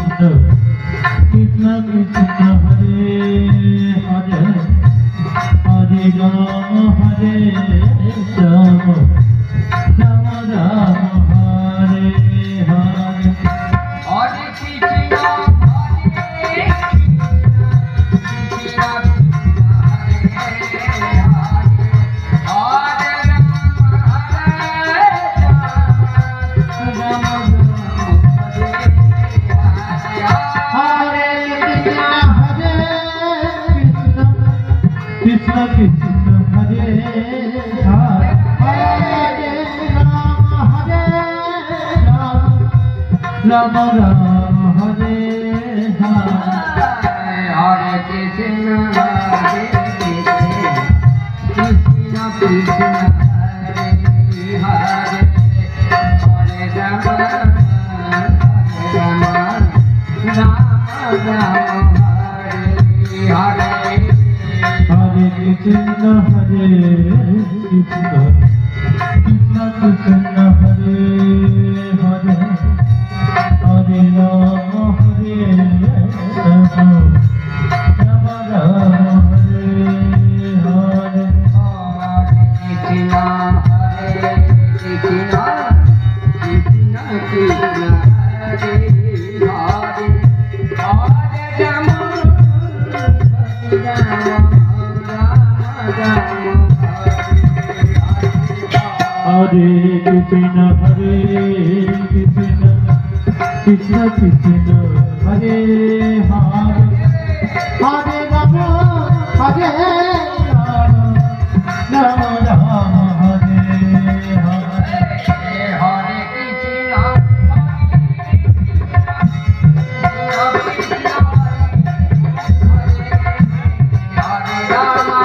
Krishna Krishna Hare Hare Hare Rama Hare Rama Rama Rama Hare Hare Hare Krishna Hare Krishna Krishna Krishna Hare Hare Hare Rama Hare Rama Rama Rama Hare Hare Hare Krishna Hare Krishna Krishna Hare Hare Hare Rama Rama Rama Hare Hare Hare Krishna Hare Krishna Krishna Krishna Hare Hare Hare Rama Hare Rama Rama Rama Hare Hare Krishna Hare Krishna Krishna Krishna Hare Hare Hare Rama Rama Hare Krishna Hare Krishna Krishna Krishna Hare Hare Hare Rama Hare Rama Rama Rama Hare Hare Hare Krishna Hare Rama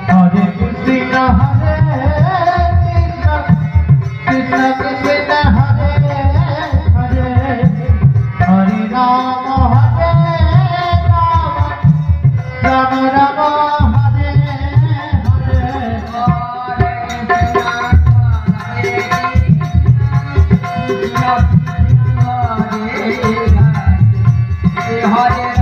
Hare Krishna Hare Krishna Krishna Krishna Hare Hare Hare Rama Hare Rama Rama Rama Hare Hare Hare